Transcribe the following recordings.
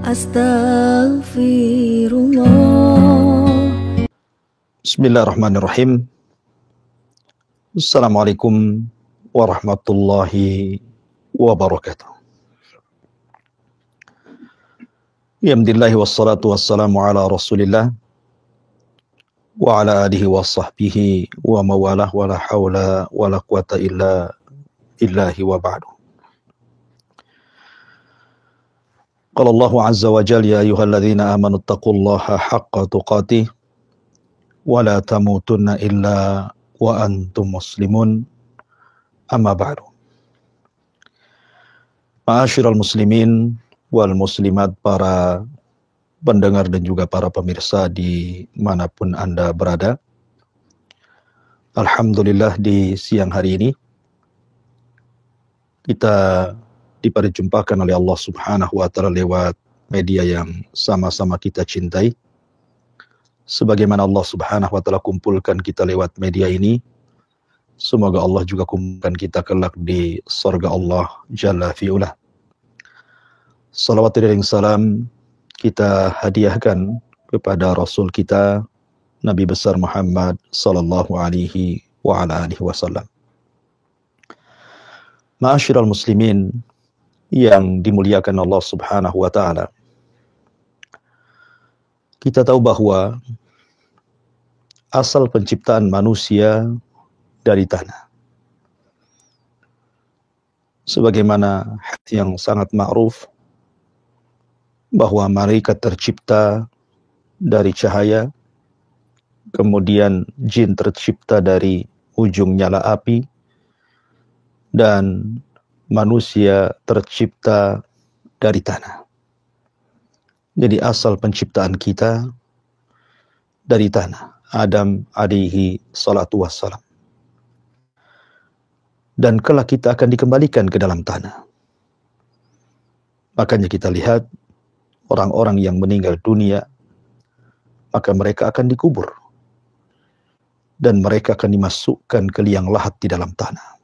Astaghfirullah. Bismillahirrahmanirrahim. Assalamualaikum warahmatullahi wabarakatuh. Alhamdulillah wassalatu wassalamu ala Rasulillah wa ala alihi wa sahbihi wa mawalah wa la hawla wa la quwata illa billahi wa ba'du. Qala Allahu azza wa jalla ya ayyuhalladzina amanu taqullaha haqqa tuqatih wa la tamutunna illa wa antum muslimun, amma ba'du. Ma'asyiral muslimin wal muslimat, para pendengar dan juga para pemirsa di manapun Anda berada. Alhamdulillah, di siang hari ini kita diperjumpakan oleh Allah Subhanahu wa ta'ala lewat media yang sama-sama kita cintai. Sebagaimana Allah Subhanahu wa ta'ala kumpulkan kita lewat media ini, semoga Allah juga kumpulkan kita kelak di surga Allah Jalla fi'ulah. Salawat dan salam kita hadiahkan kepada Rasul kita, Nabi besar Muhammad sallallahu alaihi wa ala alihi wasallam. Ma'asyiral muslimin yang dimuliakan Allah Subhanahu wa ta'ala, kita tahu bahwa asal penciptaan manusia dari tanah. Sebagaimana hadits yang sangat ma'ruf bahwa mereka tercipta dari cahaya, kemudian jin tercipta dari ujung nyala api, dan manusia tercipta dari tanah. Jadi asal penciptaan kita dari tanah, Adam alaihi salatu wassalam. Dan kelak kita akan dikembalikan ke dalam tanah. Makanya kita lihat orang-orang yang meninggal dunia, maka mereka akan dikubur. Dan mereka akan dimasukkan ke liang lahat di dalam tanah.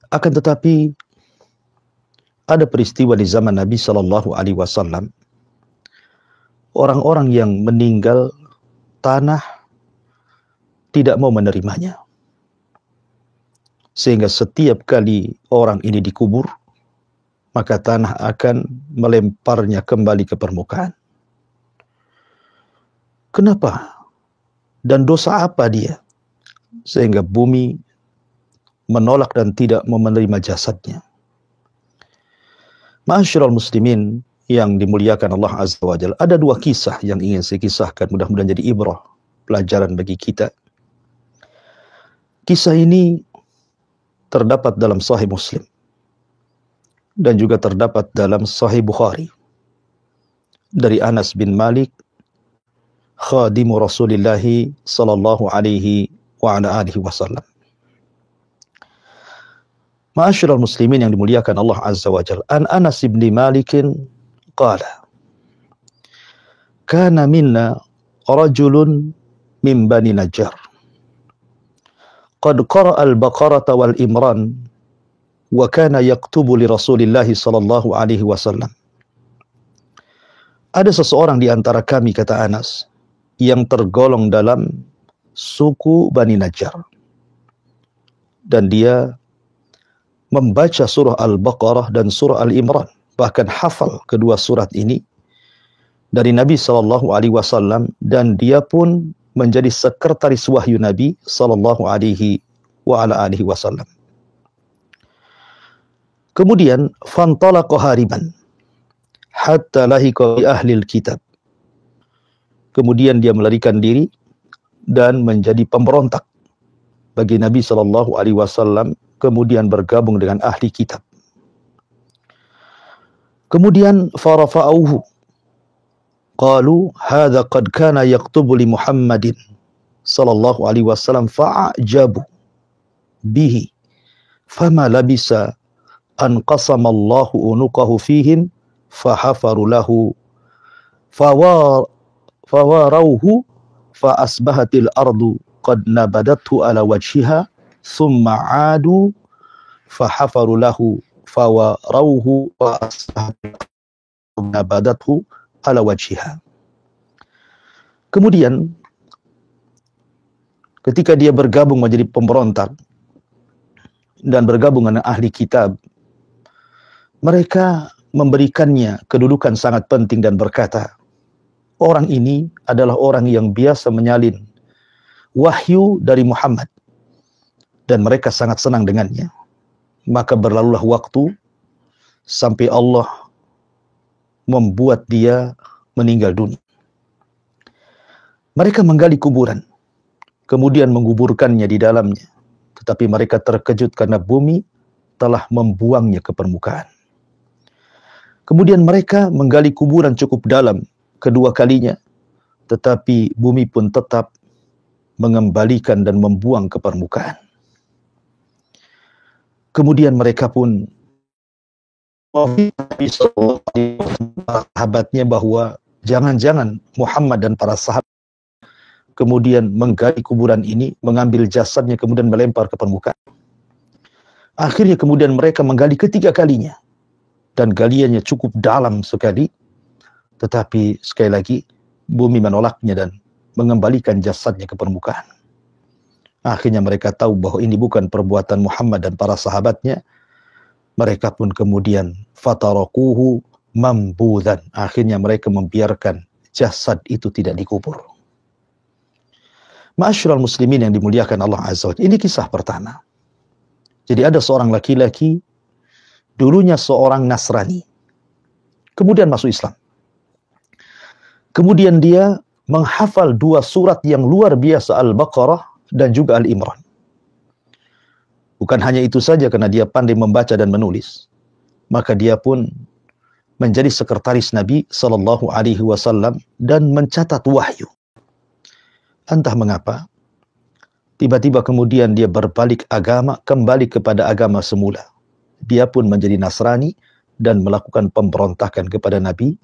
Akan tetapi ada peristiwa di zaman Nabi Shallallahu Alaihi Wasallam, orang-orang yang meninggal tanah tidak mau menerimanya, sehingga setiap kali orang ini dikubur, maka tanah akan melemparnya kembali ke permukaan. Kenapa? Dan dosa apa dia sehingga bumi menolak dan tidak mau menerima jasadnya? Ma'asyiral muslimin yang dimuliakan Allah Azza wa Jalla, ada dua kisah yang ingin saya kisahkan, mudah-mudahan jadi ibrah, pelajaran bagi kita. Kisah ini terdapat dalam Sahih Muslim dan juga terdapat dalam Sahih Bukhari dari Anas bin Malik, khadimu Rasulillah sallallahu alaihi wa ala alihi wasallam. Ma'asyiral muslimin yang dimuliakan Allah Azza wa Jalla, an Anas bin Malik qala kana minna rajulun min bani Najjar qad qara'a al-Baqarata wal Imran wa kana yaktubu li Rasulillah sallallahu alaihi wasallam. Ada seseorang di antara kami, kata Anas, yang tergolong dalam suku Bani Najjar, dan dia membaca surah Al-Baqarah dan surah Al-Imran, bahkan hafal kedua surat ini dari Nabi sallallahu alaihi wasallam, dan dia pun menjadi sekretaris wahyu Nabi sallallahu alaihi wa ala alihi wasallam. Kemudian fantalaqa hariban hatta lahiqa bi ahlil kitab. Kemudian dia melarikan diri dan menjadi pemberontak bagi Nabi sallallahu alaihi wasallam, kemudian bergabung dengan ahli kitab. Kemudian farafa'uhu qalu hadza qad kana yaktubu li Muhammadin sallallahu alaihi wasallam fa'ajabu bihi fama labisa an qasama Allahu unuqahu fihim fahafaru lahu fawarauhu fa asbahatil ardu qad nabadathu ala wajhiha thumma adu fahafaru lahu fawarauhu fa asbahatil nabadathu ala wajhiha. Kemudian ketika dia bergabung menjadi pemberontak dan bergabung dengan ahli kitab, mereka memberikannya kedudukan sangat penting dan berkata, orang ini adalah orang yang biasa menyalin wahyu dari Muhammad dan mereka sangat senang dengannya. Maka berlalulah waktu sampai Allah membuat dia meninggal dunia. Mereka menggali kuburan, kemudian menguburkannya di dalamnya. Tetapi mereka terkejut karena bumi telah membuangnya ke permukaan. Kemudian mereka menggali kuburan cukup dalam kedua kalinya, tetapi bumi pun tetap mengembalikan dan membuang ke permukaan. Kemudian mereka pun sahabatnya bahwa jangan-jangan Muhammad dan para sahabat kemudian menggali kuburan ini, mengambil jasadnya kemudian melempar ke permukaan. Akhirnya kemudian mereka menggali ketiga kalinya dan galiannya cukup dalam sekali, tetapi sekali lagi bumi menolaknya dan mengembalikan jasadnya ke permukaan. Akhirnya mereka tahu bahwa ini bukan perbuatan Muhammad dan para sahabatnya. Mereka pun kemudian fatarakuhu mambudan. Akhirnya mereka membiarkan jasad itu tidak dikubur. Ma'asyiral muslimin yang dimuliakan Allah Azza wa Jalla. Ini kisah pertama. Jadi ada seorang laki-laki, dulunya seorang Nasrani, kemudian masuk Islam. Kemudian dia menghafal dua surat yang luar biasa, Al-Baqarah dan juga Al-Imran. Bukan hanya itu saja, karena dia pandai membaca dan menulis, maka dia pun menjadi sekretaris Nabi Sallallahu Alaihi Wasallam dan mencatat wahyu. Entah mengapa, tiba-tiba kemudian dia berbalik agama, kembali kepada agama semula. Dia pun menjadi Nasrani dan melakukan pemberontakan kepada Nabi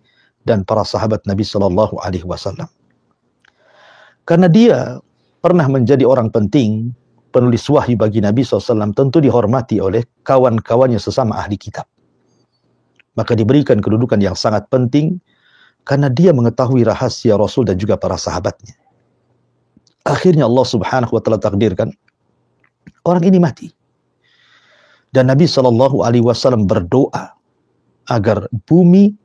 dan para sahabat Nabi Sallallahu Alaihi Wasallam. Karena dia pernah menjadi orang penting, penulis wahyu bagi Nabi SAW, tentu dihormati oleh kawan-kawannya sesama ahli kitab. Maka diberikan kedudukan yang sangat penting karena dia mengetahui rahasia Rasul dan juga para sahabatnya. Akhirnya Allah Subhanahu wa taala takdirkan orang ini mati. Dan Nabi SAW berdoa agar bumi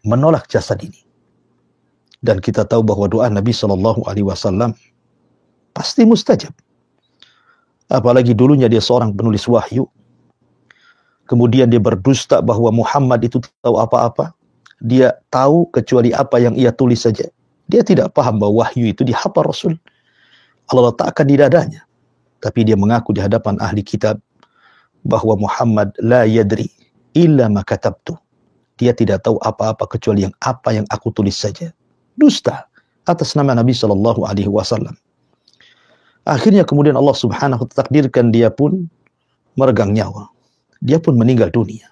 menolak jasad ini. Dan kita tahu bahwa doa Nabi SAW pasti mustajab. Apalagi dulunya dia seorang penulis wahyu. Kemudian dia berdusta bahwa Muhammad itu tahu apa-apa. Dia tahu kecuali apa yang ia tulis saja. Dia tidak paham bahwa wahyu itu dihafal Rasul. Allah letakkan di dadanya. Tapi dia mengaku di hadapan ahli kitab bahwa Muhammad la yadri illa ma katabtu. Dia tidak tahu apa-apa kecuali apa yang aku tulis saja. Dusta atas nama Nabi Sallallahu Alaihi Wasallam. Akhirnya kemudian Allah Subhanahu wa taala takdirkan dia pun meregang nyawa. Dia pun meninggal dunia.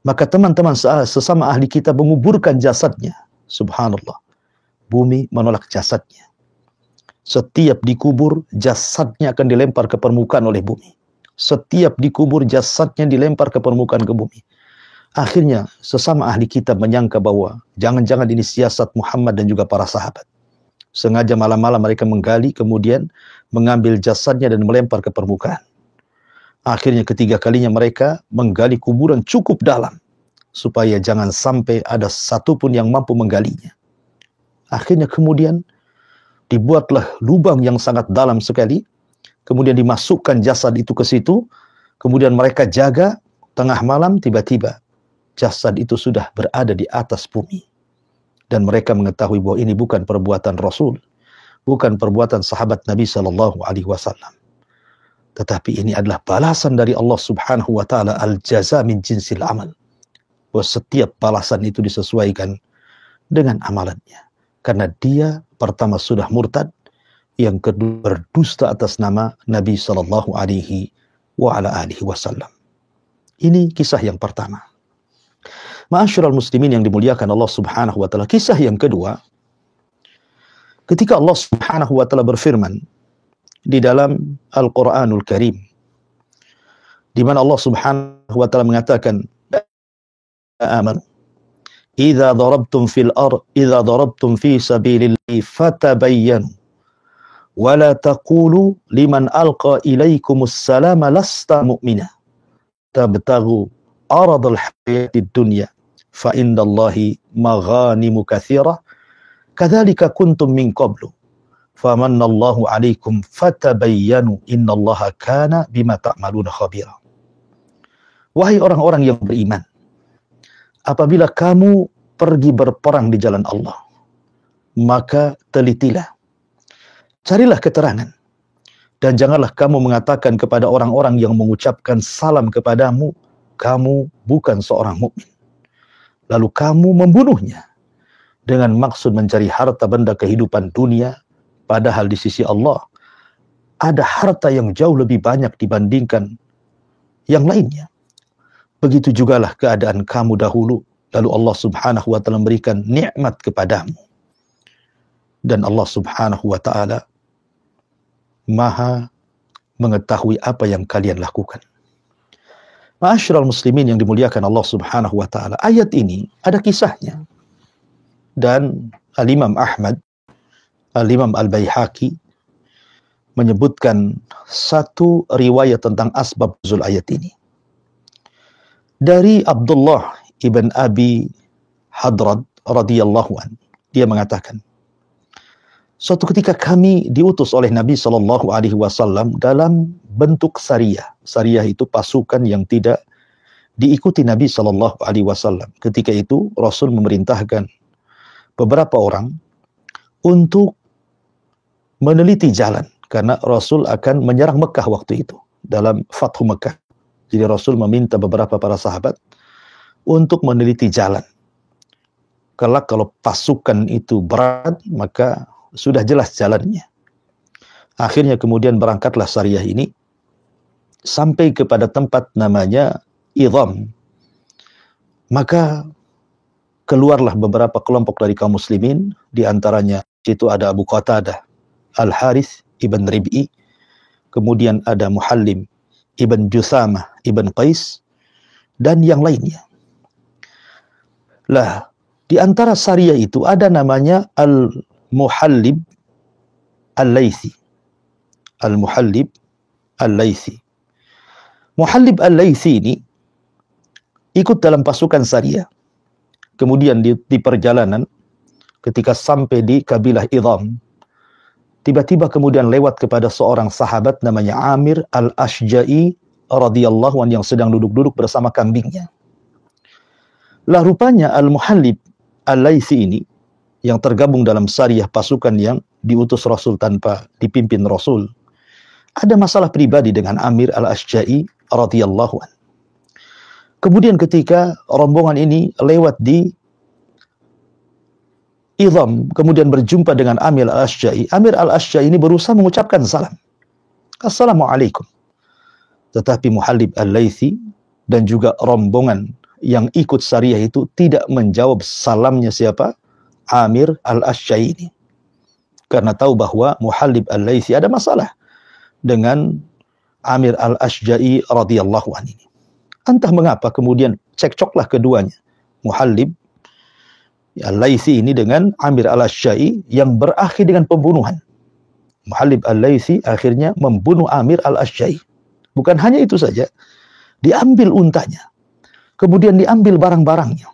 Maka teman-teman sesama ahli kitab menguburkan jasadnya. Subhanallah. Bumi menolak jasadnya. Setiap dikubur, jasadnya akan dilempar ke permukaan oleh bumi. Setiap dikubur, jasadnya dilempar ke permukaan ke bumi. Akhirnya sesama ahli kitab menyangka bahwa jangan-jangan ini siasat Muhammad dan juga para sahabat. Sengaja malam-malam mereka menggali, kemudian mengambil jasadnya dan melempar ke permukaan. Akhirnya ketiga kalinya mereka menggali kuburan cukup dalam, supaya jangan sampai ada satupun yang mampu menggalinya. Akhirnya kemudian dibuatlah lubang yang sangat dalam sekali, kemudian dimasukkan jasad itu ke situ, kemudian mereka jaga, tengah malam tiba-tiba jasad itu sudah berada di atas bumi. Dan mereka mengetahui bahwa ini bukan perbuatan Rasul, bukan perbuatan sahabat Nabi Sallallahu Alaihi Wasallam, tetapi ini adalah balasan dari Allah Subhanahu Wa Taala, al-jaza min jinsil amal. Bahwa setiap balasan itu disesuaikan dengan amalannya. Karena dia pertama sudah murtad, yang kedua berdusta atas nama Nabi Sallallahu Alaihi Wasallam. Ini kisah yang pertama. Ma'asyiral muslimin yang dimuliakan Allah Subhanahu wa taala, kisah yang kedua, ketika Allah Subhanahu wa taala berfirman di dalam Al-Qur'anul Karim, di mana Allah Subhanahu wa taala mengatakan, "Amanu idza darabtum fi sabilillahi fatabayyanu wa la taqulu liman alqa ilaikumus salama lasta mu'mina tabtaghu aradal hayatid dunya fa indallahi maghanimu katsirah kadzalika kuntum min qablu famannallahu alaikum fatabayyanu innallaha kana bima ta'maluna khabira. Wahai orang-orang yang beriman, apabila kamu pergi berperang di jalan Allah, maka telitilah, carilah keterangan, dan janganlah kamu mengatakan kepada orang-orang yang mengucapkan salam kepadamu, kamu bukan seorang mukmin. Lalu kamu membunuhnya dengan maksud mencari harta benda kehidupan dunia, padahal di sisi Allah ada harta yang jauh lebih banyak dibandingkan yang lainnya. Begitu jugalah keadaan kamu dahulu, lalu Allah subhanahu wa ta'ala memberikan nikmat kepadamu. Dan Allah subhanahu wa ta'ala maha mengetahui apa yang kalian lakukan. Ma'asyiral muslimin yang dimuliakan Allah subhanahu wa ta'ala, ayat ini ada kisahnya. Dan Al-Imam Ahmad, Al-Imam Al-Baihaqi menyebutkan satu riwayat tentang asbab nuzul ayat ini. Dari Abdullah ibn Abi Hadrad radhiyallahu an, dia mengatakan, suatu ketika kami diutus oleh Nabi SAW dalam bentuk sariyah. Sariyah itu pasukan yang tidak diikuti Nabi SAW. Ketika itu Rasul memerintahkan beberapa orang untuk meneliti jalan, karena Rasul akan menyerang Mekah waktu itu dalam Fathu Mekah. Jadi Rasul meminta beberapa para sahabat untuk meneliti jalan. Kelak kalau pasukan itu berat, maka sudah jelas jalannya. Akhirnya kemudian berangkatlah sariyah ini sampai kepada tempat namanya Idham. Maka keluarlah beberapa kelompok dari kaum muslimin, di antaranya itu ada Abu Qatadah Al-Harith ibn Rib'i, kemudian ada Muhallim ibn Juthamah ibn Qais, dan yang lainnya. Lah, di antara sariyah itu ada namanya Al-Muhallib Al-Laythi. Al-Muhallib Al-Laythi. Muhallib Al-Laythi ini ikut dalam pasukan sariyah. Kemudian di perjalanan, ketika sampai di kabilah Idham, tiba-tiba kemudian lewat kepada seorang sahabat namanya Amir Al-Ashja'i radhiyallahu anhu yang sedang duduk-duduk bersama kambingnya. Lah rupanya Al-Muhallib Al-Laythi ini yang tergabung dalam sariyah pasukan yang diutus Rasul tanpa dipimpin Rasul, ada masalah pribadi dengan Amir Al-Ashja'i radhiyallahu anhu. Kemudian ketika rombongan ini lewat di Idham, kemudian berjumpa dengan Amir Al-Ashja'i. Amir Al-Ashja'i ini berusaha mengucapkan salam. Assalamualaikum. Tetapi Muhallib Al-Laythi dan juga rombongan yang ikut sariyah itu tidak menjawab salamnya siapa? Amir Al-Ashja'i ini. Karena tahu bahwa Muhallib Al-Laythi ada masalah dengan Amir Al-Ashja'i radhiyallahu anhu ini. Entah mengapa kemudian cekcoklah keduanya. Muhallib Al-Laythi ini dengan Amir Al-Ashja'i yang berakhir dengan pembunuhan. Muhallib Al-Laythi akhirnya membunuh Amir Al-Ashja'i. Bukan hanya itu saja, diambil untanya, kemudian diambil barang-barangnya.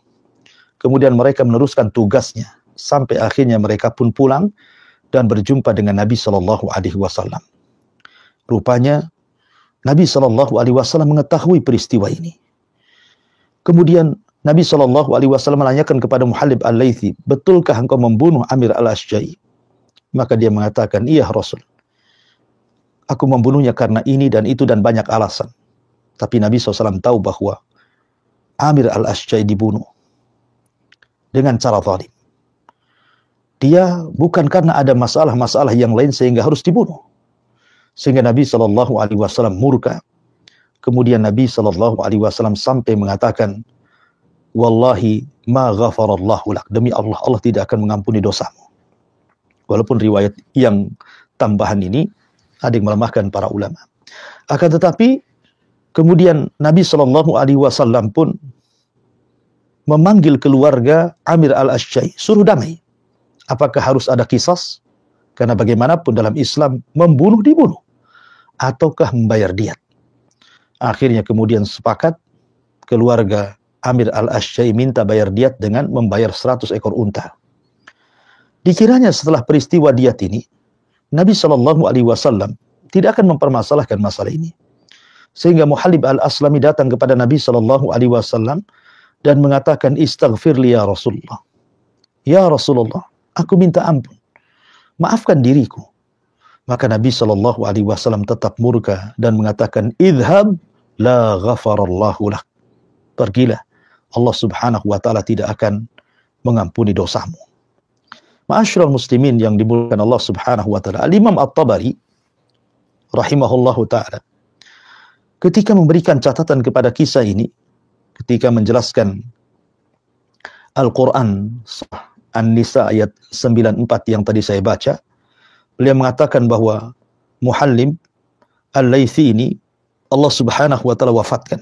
Kemudian mereka meneruskan tugasnya sampai akhirnya mereka pun pulang dan berjumpa dengan Nabi SAW. Rupanya Nabi SAW mengetahui peristiwa ini. Kemudian Nabi SAW menanyakan kepada Muhallib Al-Laythi, betulkah engkau membunuh Amir Al-Ashja'i? Maka dia mengatakan, iya Rasul. Aku membunuhnya karena ini dan itu dan banyak alasan. Tapi Nabi SAW tahu bahwa Amir Al-Ashja'i dibunuh dengan cara zalim. Dia bukan karena ada masalah-masalah yang lain sehingga harus dibunuh. Sehingga Nabi SAW murka. Kemudian Nabi SAW sampai mengatakan, wallahi ma ghafarallahu lak, demi Allah, Allah tidak akan mengampuni dosamu. Walaupun riwayat yang tambahan ini ada yang melemahkan para ulama. Akan tetapi kemudian Nabi SAW pun memanggil keluarga Amir al-Ashja'i, suruh damai. Apakah harus ada qisas? Karena bagaimanapun dalam Islam, membunuh dibunuh. Ataukah membayar diat? Akhirnya kemudian sepakat, keluarga Amir al-Ashja'i minta bayar diat dengan membayar 100 ekor unta. Dikiranya setelah peristiwa diat ini, Nabi SAW tidak akan mempermasalahkan masalah ini. Sehingga Muhallib al-Aslami datang kepada Nabi SAW dan mengatakan, istaghfirli ya Rasulullah. Ya Rasulullah, aku minta ampun. Maafkan diriku. Maka Nabi SAW tetap murka dan mengatakan, idhab la ghafarallahu lak. Pergilah. Allah Subhanahu wa ta'ala tidak akan mengampuni dosamu. Ma'asyiral muslimin yang dimuliakan Allah Subhanahu wa ta'ala. Al-Imam At-Tabari rahimahullahu ta'ala, ketika memberikan catatan kepada kisah ini, ketika menjelaskan Al-Quran An-Nisa ayat 94 yang tadi saya baca, beliau mengatakan bahwa Muhallim Al-Laythi ini Allah Subhanahu wa ta'ala wafatkan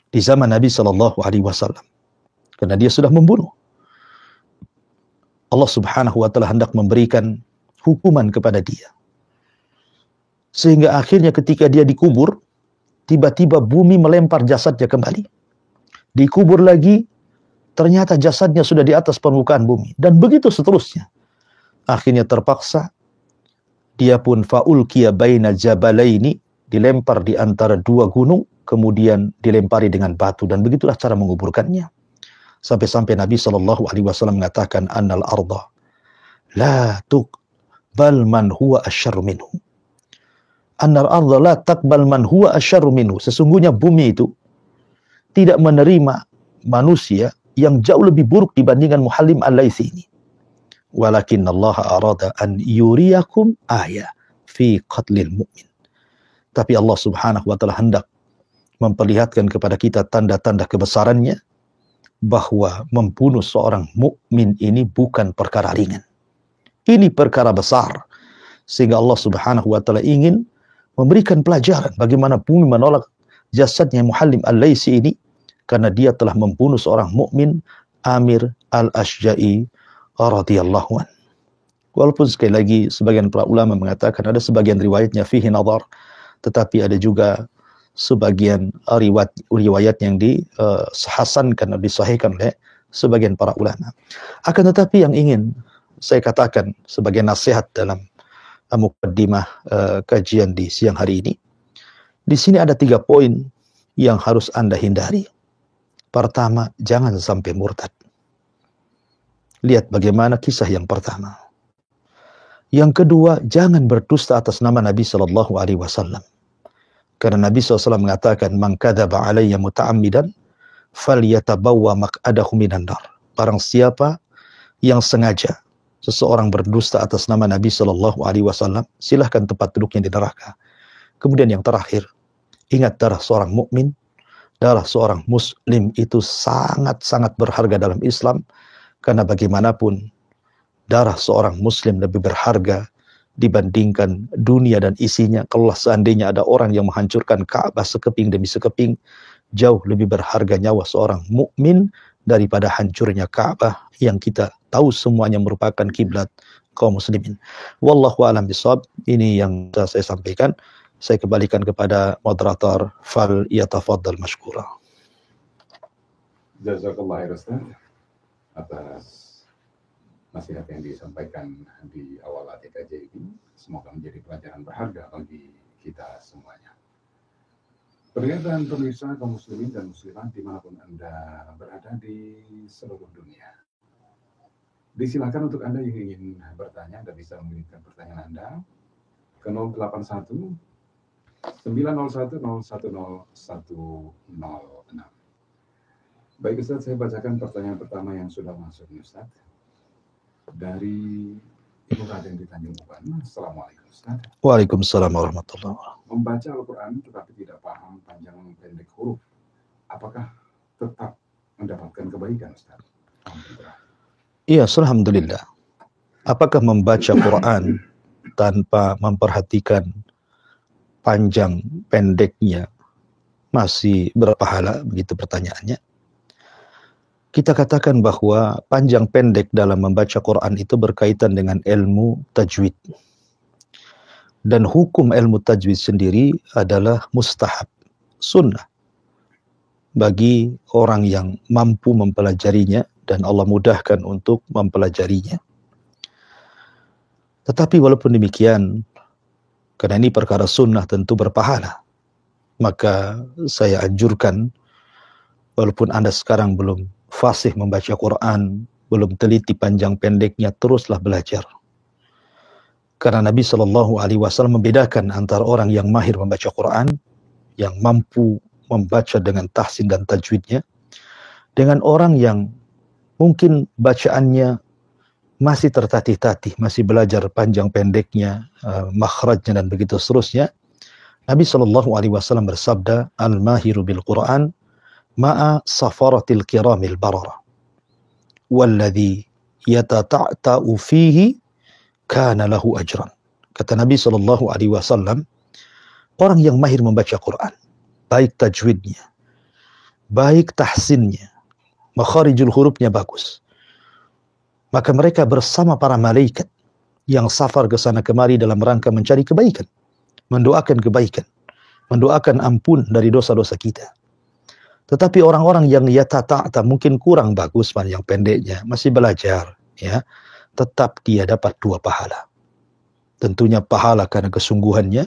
di zaman Nabi SAW karena dia sudah membunuh. Allah Subhanahu wa ta'ala hendak memberikan hukuman kepada dia. Sehingga akhirnya ketika dia dikubur, tiba-tiba bumi melempar jasadnya kembali. Dikubur lagi, ternyata jasadnya sudah di atas permukaan bumi. Dan begitu seterusnya. Akhirnya terpaksa, dia pun fa'ulkiya baina jabalaini, dilempar di antara dua gunung, kemudian dilempari dengan batu. Dan begitulah cara menguburkannya. Sampai-sampai Nabi SAW mengatakan, annal arda la tuqbal man huwa asyarru minhu. Annal arda la taqbal man huwa asyarru minhu. Sesungguhnya bumi itu tidak menerima manusia yang jauh lebih buruk dibandingkan Muhallim al-Laythi ini. Walakin Allah arada an yuriyakum ayah fi qatlil mu'min. Tapi Allah Subhanahu wa ta'ala hendak memperlihatkan kepada kita tanda-tanda kebesarannya, bahwa membunuh seorang mukmin ini bukan perkara ringan. Ini perkara besar. Sehingga Allah Subhanahu wa ta'ala ingin memberikan pelajaran bagaimana bumi menolak jasadnya Muhallim al-Laythi ini karena dia telah membunuh seorang mukmin, Amir al-Ashja'i radhiyallahu anhu. Walaupun sekali lagi sebagian para ulama mengatakan ada sebagian riwayatnya fihi nadhar, tetapi ada juga sebagian riwayat yang dihasankan dan disahihkan oleh sebagian para ulama. Akan tetapi yang ingin saya katakan sebagai nasihat dalam mukaddimah kajian di siang hari ini, di sini ada 3 poin yang harus Anda hindari. Pertama, jangan sampai murtad. Lihat bagaimana kisah yang pertama. Yang kedua, jangan berdusta atas nama Nabi SAW. Karena Nabi SAW mengatakan, man kadzaba alayya muta'ammidan falyatabawwa maq'adahu minan nar. Barang siapa yang sengaja seseorang berdusta atas nama Nabi SAW, silahkan tempat duduknya di neraka. Kemudian yang terakhir, ingat darah seorang mukmin, darah seorang muslim itu sangat-sangat berharga dalam Islam. Karena bagaimanapun darah seorang muslim lebih berharga dibandingkan dunia dan isinya. Kalau seandainya ada orang yang menghancurkan Ka'bah sekeping demi sekeping, jauh lebih berharga nyawa seorang mukmin daripada hancurnya Ka'bah yang kita tahu semuanya merupakan kiblat kaum muslimin. Wallahu a'lam bishawab. Ini yang saya sampaikan. Saya kembalikan kepada moderator, fal yatafaddal mashkura. Jazakallah khairan Ustaz atas nasihat yang disampaikan di awal ATKJ ini. Semoga menjadi pelajaran berharga bagi kita semuanya. Perhatian pemirsa kaum muslimin dan muslimat dimanapun Anda berada di seluruh dunia. Disilakan untuk Anda yang ingin bertanya, Anda bisa mengirimkan pertanyaan Anda ke 081 901 010 106. Baik Ustaz, saya bacakan pertanyaan pertama yang sudah masuk Ustaz. Dari Ibu Raden di Tanjung Uban. Assalamualaikum Ustaz. Waalaikumsalam warahmatullahi wabarakatuh. Membaca Al-Quran tetapi tidak paham panjang pendek huruf, apakah tetap mendapatkan kebaikan Ustaz? Iya, alhamdulillah. Apakah membaca Quran tanpa memperhatikan panjang pendeknya masih berpahala? Begitu pertanyaannya. kita katakan bahwa panjang pendek dalam membaca Quran itu berkaitan dengan ilmu tajwid. Dan hukum ilmu tajwid sendiri adalah mustahab, sunnah, bagi orang yang mampu mempelajarinya dan Allah mudahkan untuk mempelajarinya. Tetapi walaupun demikian, karena ini perkara sunnah tentu berpahala, maka saya anjurkan, walaupun Anda sekarang belum fasih membaca Quran, belum teliti panjang pendeknya, teruslah belajar. Karena Nabi SAW membedakan antara orang yang mahir membaca Quran, yang mampu membaca dengan tahsin dan tajwidnya, dengan orang yang mungkin bacaannya masih tertatih-tatih, masih belajar panjang pendeknya, makhrajnya dan begitu seterusnya. Nabi SAW bersabda, "Al-mahiru bil Quran ma'a safaratil kiramil barara, walladhi yatata'ta'u fihi kana lahu ajran." Kata Nabi SAW, orang yang mahir membaca Quran, baik tajwidnya, baik tahsinnya, makharijul hurufnya bagus, maka mereka bersama para malaikat yang safar ke sana kemari dalam rangka mencari kebaikan, mendoakan kebaikan, mendoakan ampun dari dosa-dosa kita. Tetapi orang-orang yang yata'ta mungkin kurang bagus panjang pendeknya, masih belajar, ya, tetap dia dapat 2 pahala. Tentunya pahala karena kesungguhannya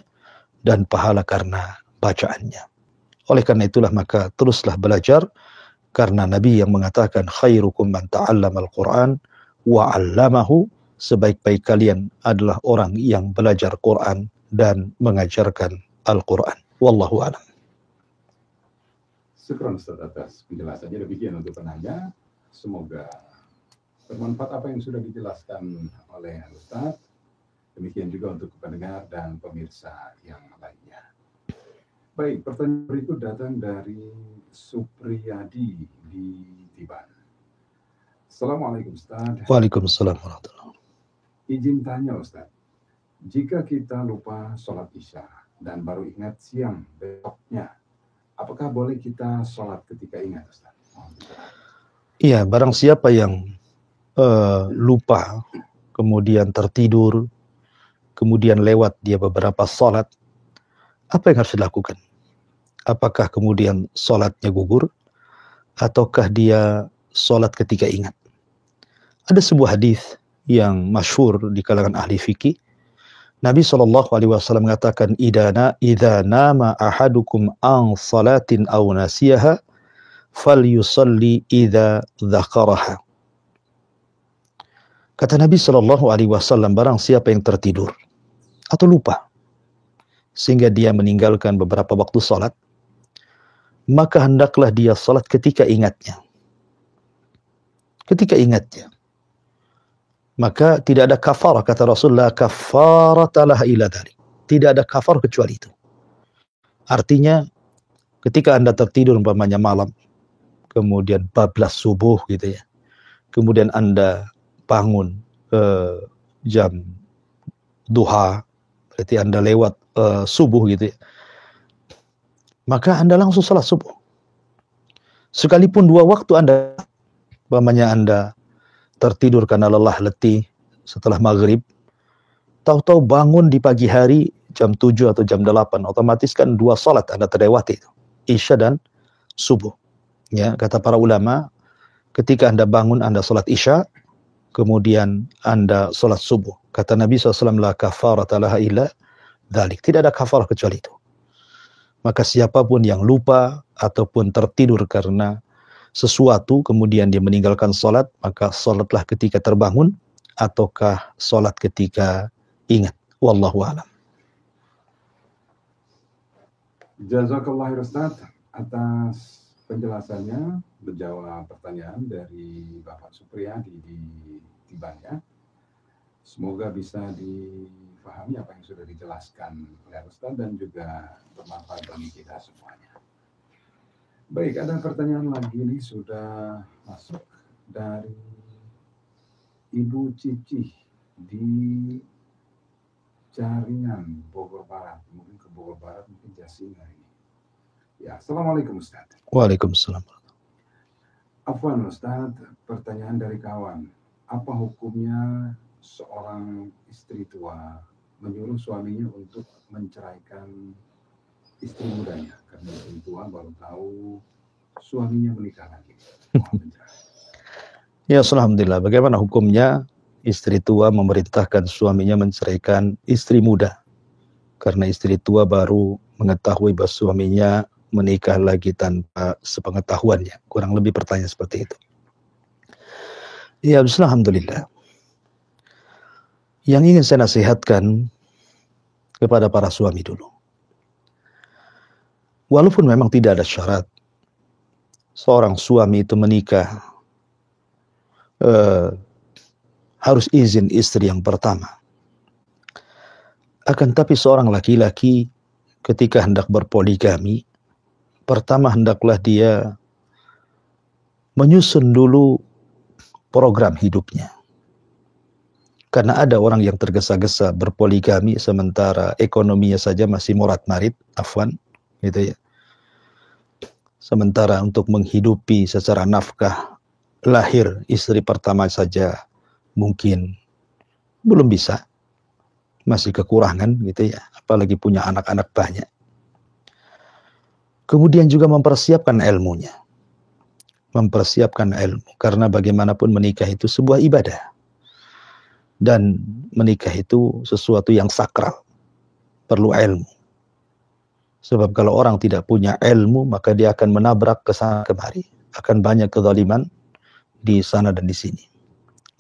dan pahala karena bacaannya. Oleh karena itulah maka teruslah belajar, karena Nabi yang mengatakan khairukum man ta'allama al-Quran wa 'allamahu, sebaik-baik kalian adalah orang yang belajar Quran dan mengajarkan Al-Quran. Wallahu a'lam. Syukran Ustaz atas penjelasannya. Demikian untuk penanya. Semoga bermanfaat apa yang sudah dijelaskan oleh Ustaz. Demikian juga untuk pendengar dan pemirsa yang lainnya. Baik, pertanyaan berikut datang dari Supriyadi di Tiban. Assalamualaikum Ustaz. Waalaikumsalam warahmatullahi wabarakatuh. Izin tanya Ustaz, jika kita lupa sholat isya dan baru ingat siang besoknya, apakah boleh kita sholat ketika ingat Ustaz? Iya, barang siapa yang lupa, kemudian tertidur, kemudian lewat dia beberapa sholat, apa yang harus dilakukan? Apakah kemudian sholatnya gugur, ataukah dia sholat ketika ingat? Ada sebuah hadis yang masyhur di kalangan ahli fikih. Nabi SAW mengatakan, idza nama ahadukum an salatin aw nasiyaha falyusalli idza dzakaraha. Kata Nabi SAW, barang siapa yang tertidur atau lupa sehingga dia meninggalkan beberapa waktu salat, maka hendaklah dia salat ketika ingatnya. Ketika ingatnya. Maka tidak ada kafarah, kata Rasulullah, kafarata laha illa dzalik. Tidak ada kafarah kecuali itu. Artinya ketika Anda tertidur umpamanya malam, kemudian bablas subuh gitu ya. Kemudian Anda bangun jam duha, berarti Anda lewat subuh gitu ya. Maka Anda langsung salat subuh. Sekalipun 2 waktu umpamanya Anda tertidur karena lelah letih setelah maghrib, tahu-tahu bangun di pagi hari jam 7 atau jam 8, otomatis kan 2 salat Anda terlewati itu, isya dan subuh. Ya, kata para ulama, ketika Anda bangun Anda salat isya, kemudian Anda salat subuh. Kata Nabi SAW, la kafarata laha illa dzalik. Tidak ada kafarah kecuali itu. Maka siapapun yang lupa ataupun tertidur karena sesuatu, kemudian dia meninggalkan sholat, maka sholatlah ketika terbangun, ataukah sholat ketika ingat. Wallahu a'lam. Jazakallah Ustaz atas penjelasannya, menjawab pertanyaan dari Bapak Supriyadi di Tiban ya. Semoga bisa dipahami apa yang sudah dijelaskan oleh Ustaz dan juga bermanfaat bagi kita semuanya. Baik, ada pertanyaan lagi nih sudah masuk dari Ibu Cici di Jaringan, Bogor Barat. Mungkin ke Bogor Barat, mungkin Jasinga ini. Ya, Assalamualaikum Ustaz. Waalaikumsalam. Afwan Ustaz, pertanyaan dari kawan. Apa hukumnya seorang istri tua menyuruh suaminya untuk menceraikan istri mudanya? Karena istri tua baru tahu suaminya menikah lagi. Ya, alhamdulillah. Bagaimana hukumnya istri tua memerintahkan suaminya menceraikan istri muda? Karena istri tua baru mengetahui bahwa suaminya menikah lagi tanpa sepengetahuannya. Kurang lebih pertanyaan seperti itu. Ya, alhamdulillah. Yang ingin saya nasihatkan kepada para suami dulu. Walaupun memang tidak ada syarat seorang suami itu menikah harus izin istri yang pertama. Akan tapi seorang laki-laki ketika hendak berpoligami, pertama hendaklah dia menyusun dulu program hidupnya. Karena ada orang yang tergesa-gesa berpoligami sementara ekonominya saja masih morat-marit, afwan, gitu ya. Sementara untuk menghidupi secara nafkah lahir istri pertama saja mungkin belum bisa, masih kekurangan gitu ya, apalagi punya anak-anak banyak. Kemudian juga mempersiapkan ilmunya, karena bagaimanapun menikah itu sebuah ibadah dan menikah itu sesuatu yang sakral, perlu ilmu. Sebab kalau orang tidak punya ilmu maka dia akan menabrak ke sana kemari, akan banyak kezaliman di sana dan di sini.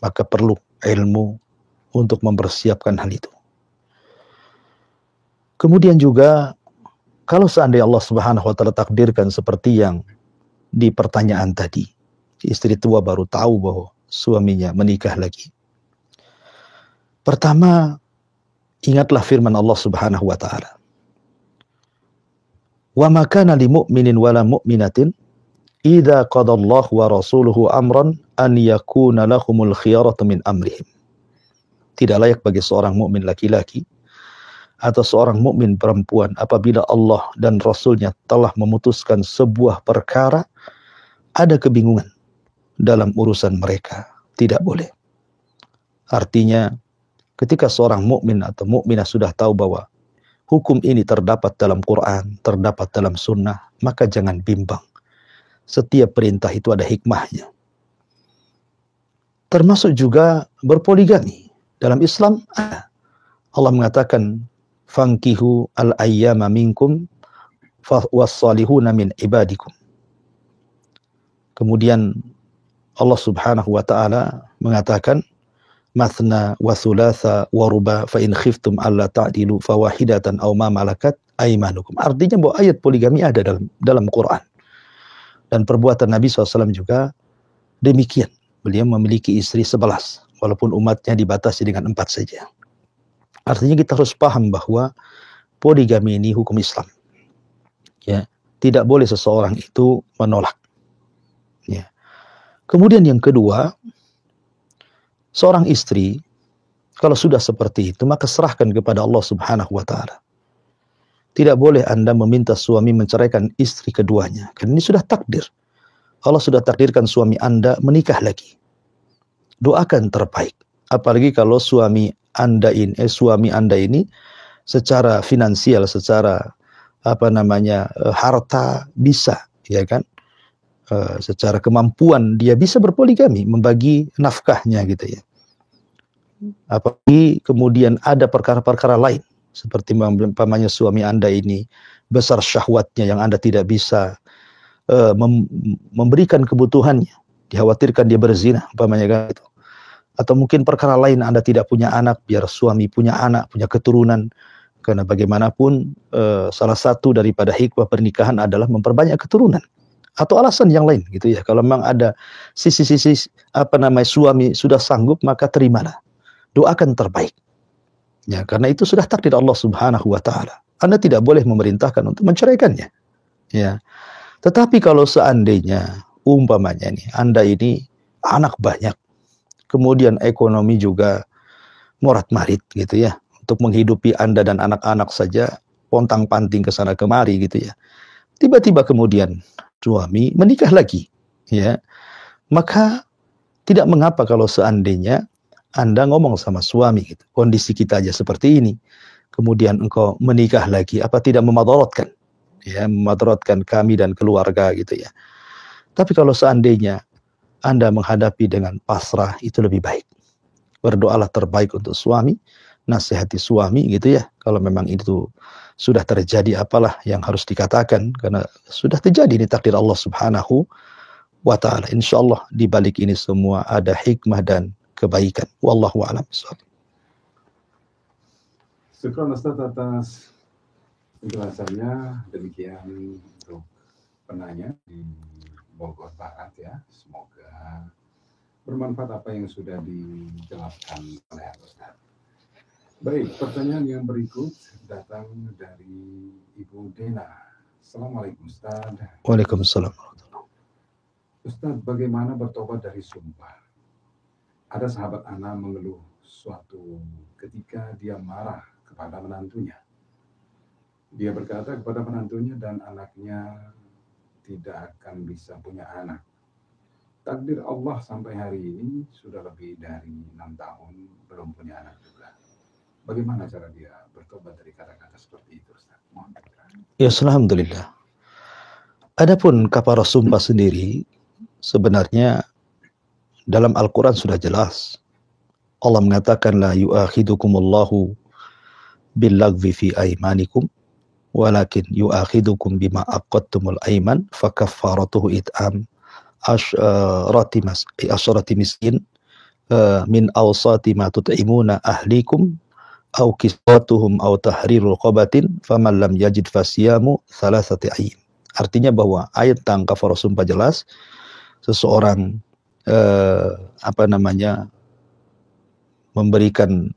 Maka perlu ilmu untuk mempersiapkan hal itu. Kemudian juga kalau seandainya Allah Subhanahu wa taala takdirkan seperti yang di pertanyaan tadi, istri tua baru tahu bahwa suaminya menikah lagi. Pertama, ingatlah firman Allah Subhanahu wa taala. Wa ma kana lil mu'minin wala mu'minatin idza qadallahu wa rasuluhu amran an yakuna lahumul khiyaratu min amrihim. Tidak layak bagi seorang mukmin laki-laki atau seorang mukmin perempuan apabila Allah dan Rasulnya telah memutuskan sebuah perkara, ada kebingungan dalam urusan mereka. Tidak boleh. Artinya, ketika seorang mukmin atau mukminah sudah tahu bahwa hukum ini terdapat dalam Quran, terdapat dalam sunnah, maka jangan bimbang. Setiap perintah itu ada hikmahnya. Termasuk juga berpoligami. Dalam Islam ada. Allah mengatakan, fankihu al-ayyama minkum was-salihuna min ibadikum. Kemudian Allah Subhanahu wa taala mengatakan, mathna wa thulatha wa ruba fa in khiftum alla ta'dilu fawahidatan aw ma malakat aymanukum. Artinya bahwa ayat poligami ada dalam Quran. Dan perbuatan Nabi SAW juga demikian. Beliau memiliki istri 11, walaupun umatnya dibatasi dengan 4 saja. Artinya kita harus paham bahwa poligami ini hukum Islam. Ya, tidak boleh seseorang itu menolak. Ya. Kemudian yang kedua, seorang istri kalau sudah seperti itu maka serahkan kepada Allah Subhanahu wa taala. Tidak boleh Anda meminta suami menceraikan istri keduanya, karena ini sudah takdir. Allah sudah takdirkan suami Anda menikah lagi. Doakan terbaik. Apalagi kalau suami Anda ini secara finansial, secara harta bisa, ya kan? Secara kemampuan dia bisa berpoligami, membagi nafkahnya gitu ya. Apalagi kemudian ada perkara-perkara lain seperti umpamanya suami Anda ini besar syahwatnya yang Anda tidak bisa memberikan kebutuhannya, dikhawatirkan dia berzina umpamanya gitu. Atau mungkin perkara lain Anda tidak punya anak, biar suami punya anak, punya keturunan. Karena bagaimanapun salah satu daripada hikmah pernikahan adalah memperbanyak keturunan. Atau alasan yang lain gitu ya. Kalau memang ada sisi-sisi suami sudah sanggup, maka terimalah. Doakan terbaik. Ya, karena itu sudah takdir Allah Subhanahu wa taala. Anda tidak boleh memerintahkan untuk menceraikannya. Ya. Tetapi kalau seandainya umpamanya nih, Anda ini anak banyak, kemudian ekonomi juga morat-marit gitu ya, untuk menghidupi Anda dan anak-anak saja pontang-panting ke sana kemari gitu ya. Tiba-tiba kemudian suami menikah lagi, ya. Maka tidak mengapa kalau seandainya Anda ngomong sama suami gitu, kondisi kita aja seperti ini, kemudian engkau menikah lagi, apa tidak memadaratkan? Ya, memadaratkan kami dan keluarga gitu ya. Tapi kalau seandainya Anda menghadapi dengan pasrah, itu lebih baik. Berdoalah terbaik untuk suami, nasihati suami gitu ya. Kalau memang itu sudah terjadi, apalah yang harus dikatakan, karena sudah terjadi ini takdir Allah Subhanahu wa ta'ala. Insyaallah di balik ini semua ada hikmah dan kebaikan. Wallahu a'lam bishawab. Syukran Ustaz atas penjelasannya. Demikian untuk penanya di Bogor Barat ya. Semoga bermanfaat apa yang sudah dijelaskan oleh Ustaz. Baik, pertanyaan yang berikut datang dari Ibu Dena. Assalamualaikum Ustaz. Waalaikumsalam. Ustaz, bagaimana bertobat dari sumpah? Ada sahabat Ana mengeluh suatu ketika dia marah kepada menantunya. Dia berkata kepada menantunya dan anaknya tidak akan bisa punya anak. Takdir Allah sampai hari ini sudah lebih dari 6 tahun belum punya anak juga. Bagaimana cara dia bertobat dari kata-kata seperti itu, Ustaz? Mohon pencerahan. Ya, alhamdulillah. Adapun kafarah sumpah sendiri, sebenarnya dalam Al-Quran sudah jelas. Allah mengatakan, la yu'akhidukumullahu billagwi fi aimanikum, walakin yu'akhidukum bima aqadtumul aiman, fakaffaratuhu it'am asyrati miskin min awsati ma tut'imuna ahlikum, au kiswatuhum au tahriru raqabatin, faman lam yajid fasiyamu thalathati ayyam. Artinya bahwa ayat tentang kafarah sumpah jelas, seseorang memberikan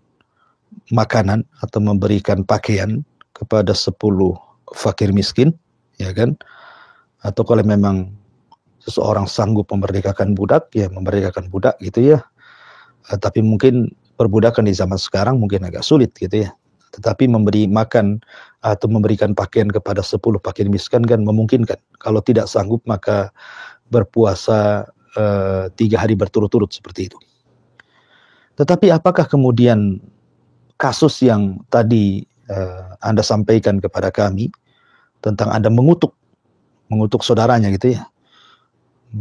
makanan atau memberikan pakaian kepada 10 fakir miskin, ya kan? Atau kalau memang seseorang sanggup memerdekakan budak, ya memerdekakan budak gitu ya. Tapi mungkin perbudakan di zaman sekarang mungkin agak sulit gitu ya. Tetapi memberi makan atau memberikan pakaian kepada 10 fakir miskin kan memungkinkan. Kalau tidak sanggup maka berpuasa 3 hari berturut-turut seperti itu. Tetapi apakah kemudian kasus yang tadi Anda sampaikan kepada kami tentang Anda mengutuk saudaranya gitu ya?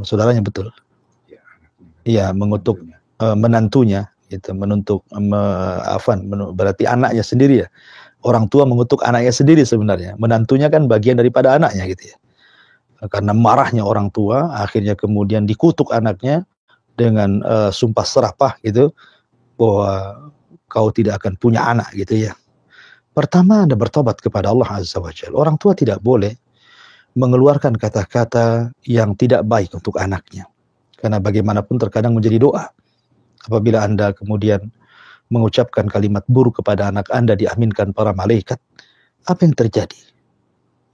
Saudaranya betul? Iya, mengutuk menantunya, gitu, berarti anaknya sendiri ya. Orang tua mengutuk anaknya sendiri sebenarnya. Menantunya kan bagian daripada anaknya gitu ya. Karena marahnya orang tua, akhirnya kemudian dikutuk anaknya dengan sumpah serapah gitu, bahwa kau tidak akan punya anak gitu ya. Pertama, Anda bertobat kepada Allah Azza wa Jalla. Orang tua tidak boleh mengeluarkan kata-kata yang tidak baik untuk anaknya. Karena bagaimanapun terkadang menjadi doa. Apabila Anda kemudian mengucapkan kalimat buruk kepada anak Anda diaminkan para malaikat, apa yang terjadi?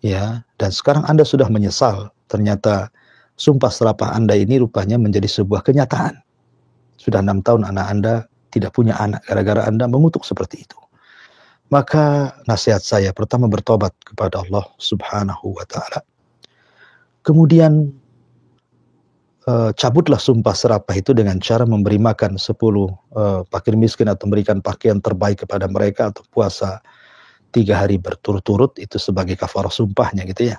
Ya, dan sekarang Anda sudah menyesal. Ternyata sumpah serapah Anda ini rupanya menjadi sebuah kenyataan. Sudah 6 tahun anak Anda tidak punya anak gara-gara Anda mengutuk seperti itu. Maka nasihat saya pertama bertobat kepada Allah Subhanahu wa ta'ala. Kemudian cabutlah sumpah serapah itu dengan cara memberi makan 10 fakir miskin atau memberikan pakaian terbaik kepada mereka, atau puasa 3 hari berturut-turut, itu sebagai kafarah sumpahnya gitu ya.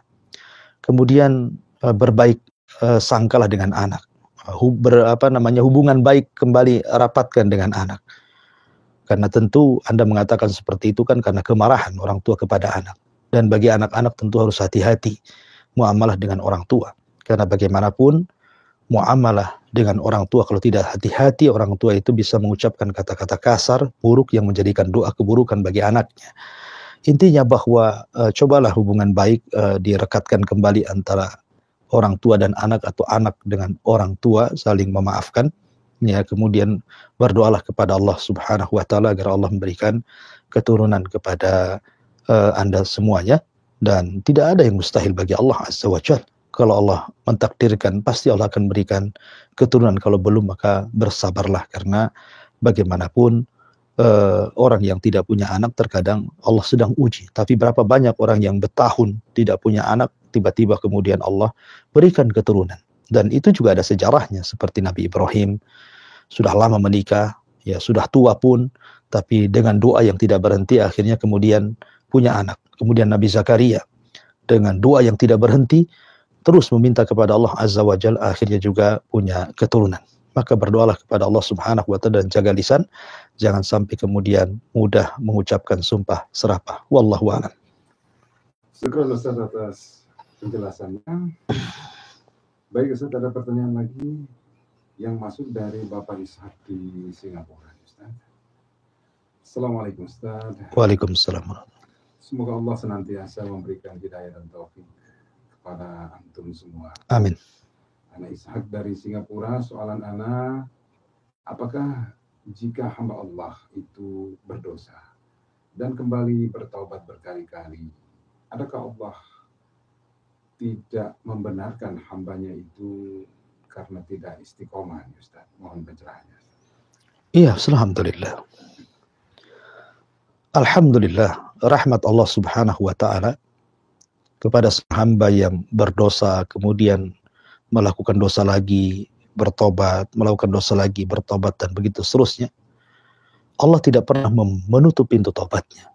Kemudian berbaik sangkalah dengan anak. Hubungan baik kembali rapatkan dengan anak. Karena tentu Anda mengatakan seperti itu kan karena kemarahan orang tua kepada anak. Dan bagi anak-anak tentu harus hati-hati muamalah dengan orang tua. Karena bagaimanapun muamalah dengan orang tua, kalau tidak hati-hati, orang tua itu bisa mengucapkan kata-kata kasar, buruk yang menjadikan doa keburukan bagi anaknya. Intinya bahwa cobalah hubungan baik direkatkan kembali antara orang tua dan anak, atau anak dengan orang tua, saling memaafkan. Ya, kemudian berdoalah kepada Allah Subhanahu wa ta'ala agar Allah memberikan keturunan kepada Anda semuanya. Dan tidak ada yang mustahil bagi Allah Azza wa Jalla. Kalau Allah mentakdirkan, pasti Allah akan berikan keturunan. Kalau belum, maka bersabarlah. Karena bagaimanapun orang yang tidak punya anak terkadang Allah sedang uji. Tapi berapa banyak orang yang bertahun tidak punya anak, tiba-tiba kemudian Allah berikan keturunan. Dan itu juga ada sejarahnya, seperti Nabi Ibrahim sudah lama menikah, ya sudah tua pun, tapi dengan doa yang tidak berhenti akhirnya kemudian punya anak. Kemudian Nabi Zakaria dengan doa yang tidak berhenti terus meminta kepada Allah Azza wa Jalla, akhirnya juga punya keturunan. Maka berdoalah kepada Allah Subhanahu wa Ta'ala dan jaga lisan, jangan sampai kemudian mudah mengucapkan sumpah serapah. Wallahu a'lam. Syukur Ustaz atas penjelasannya. Baik Ustaz, ada pertanyaan lagi yang masuk dari Bapak Ishak di Singapura, Ustaz. Assalamualaikum Ustaz. Waalaikumsalam. Semoga Allah senantiasa memberikan hidayah dan taufik kepada antum semua. Amin. Anak Ishak dari Singapura, soalan Ana, apakah jika hamba Allah itu berdosa dan kembali bertaubat berkali-kali, adakah Allah tidak membenarkan hambanya itu karena tidak istiqomah, Ustaz? Mohon pencerahannya. Iya, alhamdulillah. Alhamdulillah, rahmat Allah Subhanahu wa Ta'ala kepada hamba yang berdosa kemudian melakukan dosa lagi, bertobat, melakukan dosa lagi, bertobat, dan begitu seterusnya. Allah tidak pernah menutup pintu tobatnya.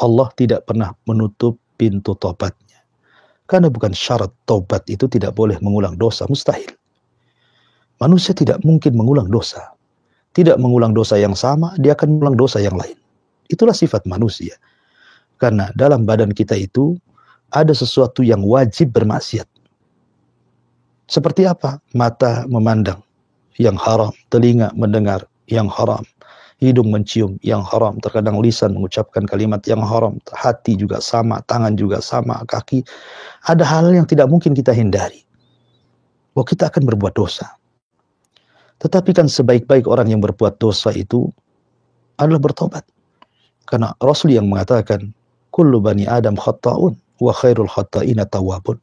Allah tidak pernah menutup pintu tobatnya. Karena bukan syarat tobat itu tidak boleh mengulang dosa, mustahil. Manusia tidak mungkin mengulang dosa. Tidak mengulang dosa yang sama, dia akan mengulang dosa yang lain. Itulah sifat manusia. Karena dalam badan kita itu ada sesuatu yang wajib bermaksiat. Seperti apa? Mata memandang yang haram, telinga mendengar yang haram, hidung mencium yang haram, terkadang lisan mengucapkan kalimat yang haram, hati juga sama, tangan juga sama, kaki. Ada hal yang tidak mungkin kita hindari. Bahwa kita akan berbuat dosa. Tetapi kan sebaik-baik orang yang berbuat dosa itu adalah bertobat. Karena Rasul yang mengatakan, kullu bani Adam khatta'un wa khairul khatta'ina tawwabun.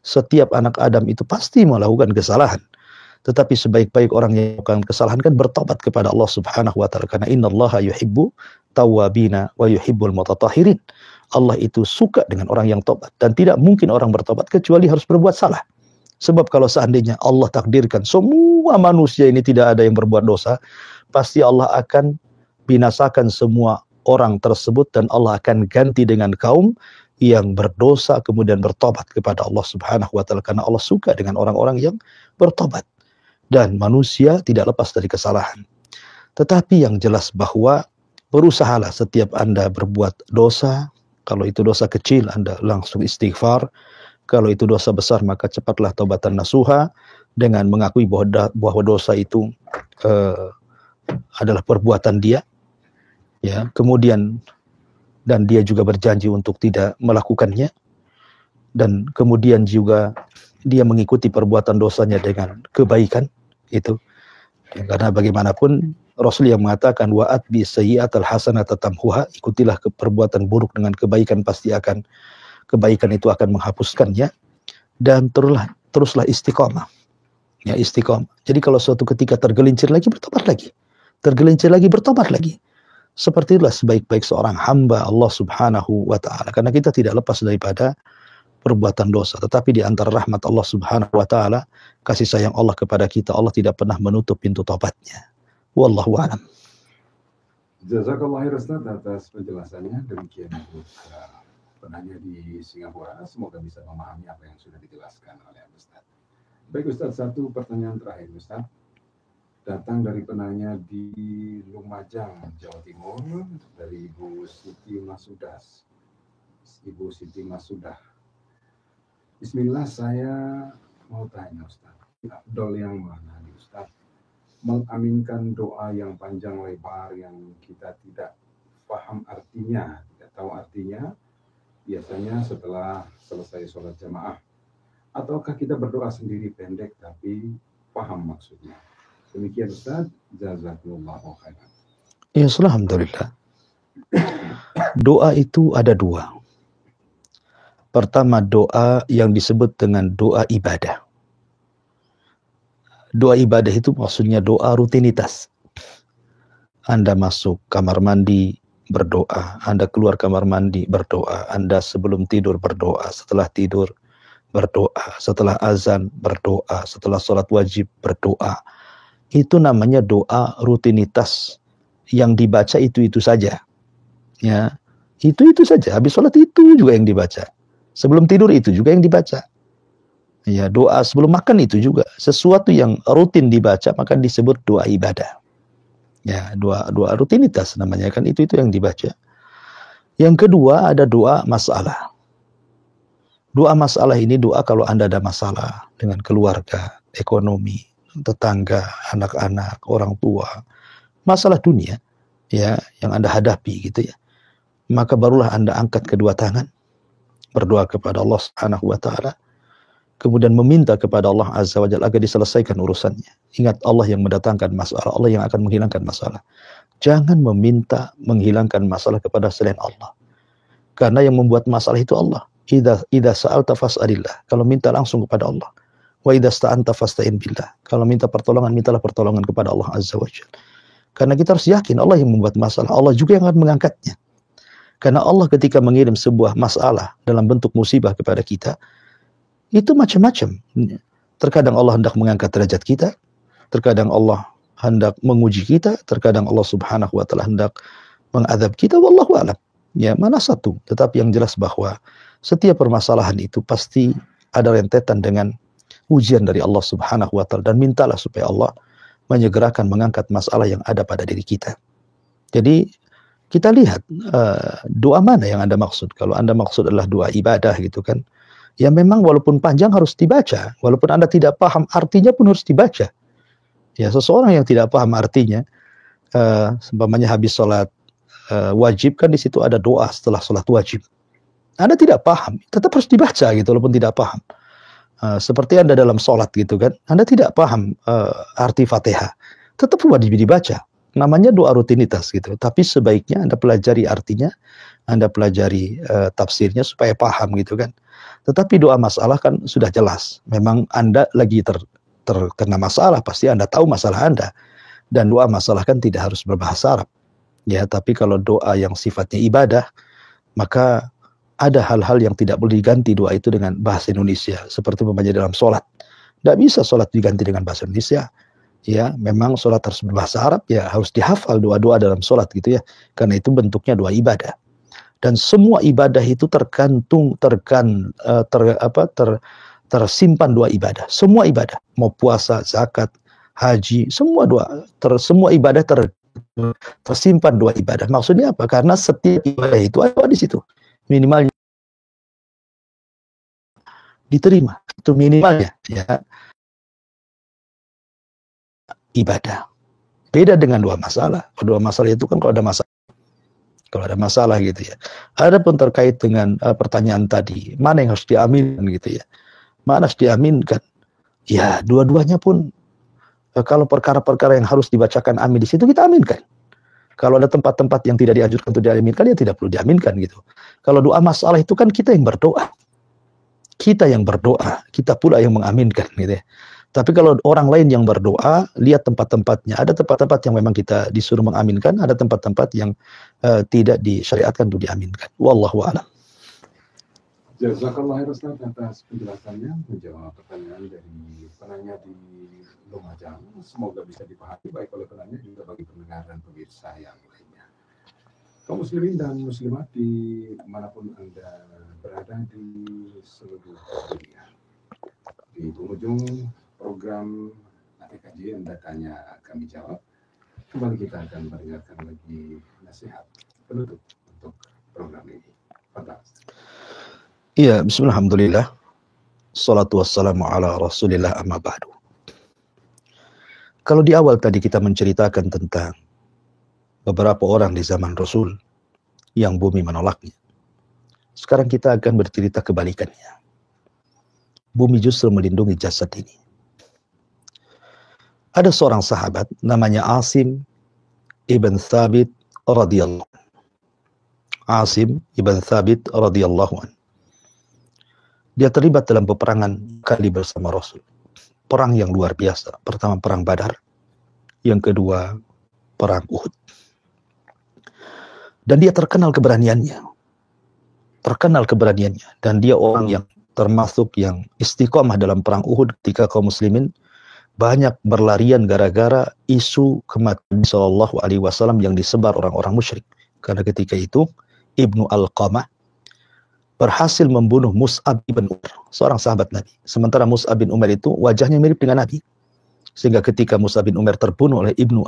Setiap anak Adam itu pasti melakukan kesalahan. Tetapi sebaik-baik orang yang melakukan kesalahan kan bertobat kepada Allah Subhanahu wa Ta'ala. Karena innallaha yuhibbu tawwabina wa yuhibbul mutatahhirin. Allah itu suka dengan orang yang tobat. Dan tidak mungkin orang bertobat kecuali harus berbuat salah. Sebab kalau seandainya Allah takdirkan semua manusia ini tidak ada yang berbuat dosa, pasti Allah akan binasakan semua orang tersebut dan Allah akan ganti dengan kaum yang berdosa kemudian bertobat kepada Allah Subhanahu wa Ta'ala, karena Allah suka dengan orang-orang yang bertobat. Dan manusia tidak lepas dari kesalahan. Tetapi yang jelas bahwa berusahalah setiap Anda berbuat dosa. Kalau itu dosa kecil, Anda langsung istighfar. Kalau itu dosa besar, maka cepatlah taubatan nasuha dengan mengakui bahwa dosa itu adalah perbuatan dia. Ya, kemudian dan dia juga berjanji untuk tidak melakukannya, dan kemudian juga dia mengikuti perbuatan dosanya dengan kebaikan itu. Ya, karena bagaimanapun Rasul yang mengatakan wa'at bi sayyi'atal hasanata tamhuha, ikutilah perbuatan buruk dengan kebaikan, pasti akan kebaikan itu akan menghapuskannya. Dan teruslah istiqomah. Ya, istiqomah. Jadi kalau suatu ketika tergelincir lagi, bertobat lagi. Tergelincir lagi, bertobat lagi. Seperti itulah sebaik-baik seorang hamba Allah Subhanahu wa Ta'ala. Karena kita tidak lepas daripada perbuatan dosa. Tetapi di antara rahmat Allah Subhanahu wa Ta'ala, kasih sayang Allah kepada kita, Allah tidak pernah menutup pintu taubatnya. Wallahu a'lam. Jazakallah khair Ustaz atas penjelasannya. Demikian penanya di Singapura. Semoga bisa memahami apa yang sudah dijelaskan oleh Ustaz. Baik Ustaz, satu pertanyaan terakhir Ustaz. Datang dari penanya di Lumajang, Jawa Timur, dari Ibu Siti Masudas. Ibu Siti Masudah. Bismillah, saya mau tanya Ustaz, afdol yang mana nih Ustaz? Mengaminkan doa yang panjang lebar yang kita tidak paham artinya, tidak tahu artinya, biasanya setelah selesai sholat jamaah. Ataukah kita berdoa sendiri pendek tapi paham maksudnya? Demikian Ustaz, jazakumullahu khairan. Ya, alhamdulillah. Doa itu ada dua. Pertama, doa yang disebut dengan doa ibadah. Doa ibadah itu maksudnya doa rutinitas. Anda masuk kamar mandi, berdoa. Anda keluar kamar mandi, berdoa. Anda sebelum tidur berdoa. Setelah tidur berdoa, setelah azan berdoa, setelah sholat wajib berdoa. Itu namanya doa rutinitas yang dibaca itu saja. Ya, itu saja. Habis sholat itu juga yang dibaca. Sebelum tidur itu juga yang dibaca. Ya, doa sebelum makan itu juga. Sesuatu yang rutin dibaca maka disebut doa ibadah. Ya, doa rutinitas namanya kan, itu yang dibaca. Yang kedua ada doa masalah. Doa masalah ini doa kalau Anda ada masalah dengan keluarga, ekonomi, tetangga, anak-anak, orang tua, masalah dunia ya yang Anda hadapi gitu ya. Maka barulah Anda angkat kedua tangan, berdoa kepada Allah Subhanahu wa taala, kemudian meminta kepada Allah Azza wa Jalla agar diselesaikan urusannya. Ingat, Allah yang mendatangkan masalah, Allah yang akan menghilangkan masalah. Jangan meminta menghilangkan masalah kepada selain Allah. Karena yang membuat masalah itu Allah. Idza sa'alta fas'alillah. Kalau minta langsung kepada Allah. Wa idza sta'anta fasta'in billah. Kalau minta pertolongan, mintalah pertolongan kepada Allah Azza wa Jalla. Karena kita harus yakin Allah yang membuat masalah, Allah juga yang akan mengangkatnya. Karena Allah ketika mengirim sebuah masalah dalam bentuk musibah kepada kita, itu macam-macam. Terkadang Allah hendak mengangkat derajat kita, terkadang Allah hendak menguji kita, terkadang Allah Subhanahu wa taala hendak mengadab kita, wallahu a'lam. Ya, mana satu? Tetapi yang jelas bahwa setiap permasalahan itu pasti ada rentetan dengan ujian dari Allah Subhanahu wa taala, dan mintalah supaya Allah menyegerakan mengangkat masalah yang ada pada diri kita. Jadi kita lihat doa mana yang Anda maksud. Kalau Anda maksud adalah doa ibadah gitu kan, ya memang walaupun panjang harus dibaca, walaupun Anda tidak paham artinya pun harus dibaca. Ya, seseorang yang tidak paham artinya, seumpamanya habis sholat wajib kan di situ ada doa setelah sholat wajib. Anda tidak paham, tetap harus dibaca gitu walaupun tidak paham. Seperti Anda dalam sholat gitu kan, Anda tidak paham arti Fatihah, tetap wajib dibaca. Namanya doa rutinitas gitu. Tapi sebaiknya Anda pelajari artinya, Anda pelajari tafsirnya supaya paham gitu kan. Tetapi doa masalah kan sudah jelas. Memang Anda lagi terkena masalah, pasti Anda tahu masalah Anda. Dan doa masalah kan tidak harus berbahasa Arab. Ya, tapi kalau doa yang sifatnya ibadah, maka ada hal-hal yang tidak boleh diganti doa itu dengan bahasa Indonesia. Seperti membaca dalam sholat. Tidak bisa sholat diganti dengan bahasa Indonesia. Ya, memang sholat harus berbahasa Arab, ya harus dihafal doa-doa dalam sholat gitu ya. Karena itu bentuknya doa ibadah. Dan semua ibadah itu tersimpan doa ibadah. Semua ibadah, mau puasa, zakat, haji, semua doa, semua ibadah tersimpan doa ibadah. Maksudnya apa? Karena setiap ibadah itu ada doa di situ. Minimalnya diterima. Itu minimalnya ya. Ibadah. Beda dengan doa masalah. Doa masalah itu kan kalau ada masalah gitu ya. Adapun terkait dengan pertanyaan tadi, mana yang harus diaminkan gitu ya. Mana harus diaminkan? Ya, dua-duanya pun kalau perkara-perkara yang harus dibacakan amin di situ kita aminkan. Kalau ada tempat-tempat yang tidak dianjurkan untuk diaminkan, ya tidak perlu diaminkan gitu. Kalau doa masalah itu kan kita yang berdoa. Kita yang berdoa, kita pula yang mengaminkan gitu ya. Tapi kalau orang lain yang berdoa, lihat tempat-tempatnya. Ada tempat-tempat yang memang kita disuruh mengaminkan, ada tempat-tempat yang tidak disyariatkan untuk diaminkan. Wallahu a'lam. Jazakallah khairan atas penjelasannya, menjawab pertanyaan dari penanya di Lumajang. Semoga bisa dipahami baik oleh penanya juga bagi pendengar dan pemirsa yang lainnya. Kaum muslimin dan muslimat di manapun Anda berada di seluruh dunia. Di penghujung program ATKJ Anda Tanya Kami Jawab, kembali kita akan mendengarkan lagi nasihat penutup untuk program ini. Fantastis. Iya, bismillahirrahmanirrahim. Salatu wassalamu ala rasulillah amma ba'du. Kalau di awal tadi kita menceritakan tentang beberapa orang di zaman Rasul yang bumi menolaknya. Sekarang kita akan bercerita kebalikannya. Bumi justru melindungi jasad ini. Ada seorang sahabat namanya Asim ibn Thabit radhiyallahu anhu. Asim ibn Thabit radhiyallahu anhu. Dia terlibat dalam peperangan kali bersama Rasul. Perang yang luar biasa. Pertama perang Badar. Yang kedua perang Uhud. Dan dia terkenal keberaniannya. Dan dia orang yang termasuk yang istiqomah dalam perang Uhud ketika kaum muslimin banyak berlarian gara-gara isu kematian Shallallahu Alaihi Wasallam yang disebar orang-orang musyrik. Karena ketika itu Ibnu Alqamah berhasil membunuh Mus'ab ibn Umar, seorang sahabat Nabi. Sementara Mus'ab bin Umar itu wajahnya mirip dengan Nabi. Sehingga ketika Mus'ab bin Umar terbunuh oleh Ibnu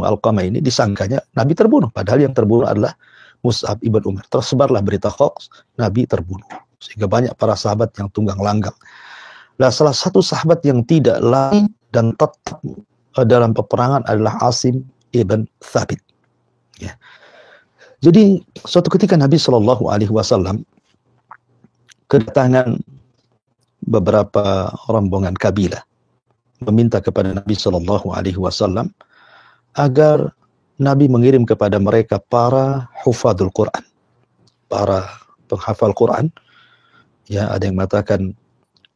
Alqamah ini, disangkanya Nabi terbunuh. Padahal yang terbunuh adalah Mus'ab ibn Umar. Tersebarlah berita hoax, Nabi terbunuh. Sehingga banyak para sahabat yang tunggang langgang. Nah, salah satu sahabat yang tidak lari dan tetap dalam peperangan adalah Asim ibn Thabit. Ya. Jadi suatu ketika Nabi Shallallahu Alaihi Wasallam kedatangan beberapa rombongan kabilah meminta kepada Nabi Shallallahu Alaihi Wasallam agar Nabi mengirim kepada mereka para hufadzul Quran, para penghafal Quran. Ya, ada yang mengatakan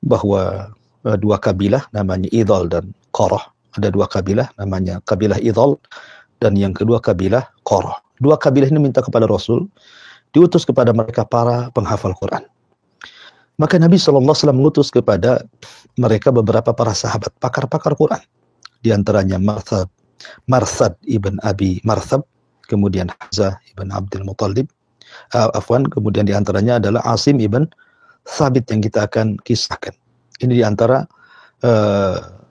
bahwa dua kabilah namanya Idhal dan Qarah. Ada dua kabilah namanya kabilah Idhal dan yang kedua kabilah Qarah. Dua kabilah ini minta kepada Rasul diutus kepada mereka para penghafal Quran. Maka Nabi SAW mengutus kepada mereka beberapa para sahabat pakar-pakar Quran. Di antaranya Marsad ibn Abi Marsab, kemudian Hamzah ibn Abdul Muttalib, kemudian di antaranya adalah Asim ibn Thabit yang kita akan kisahkan. Ini di antara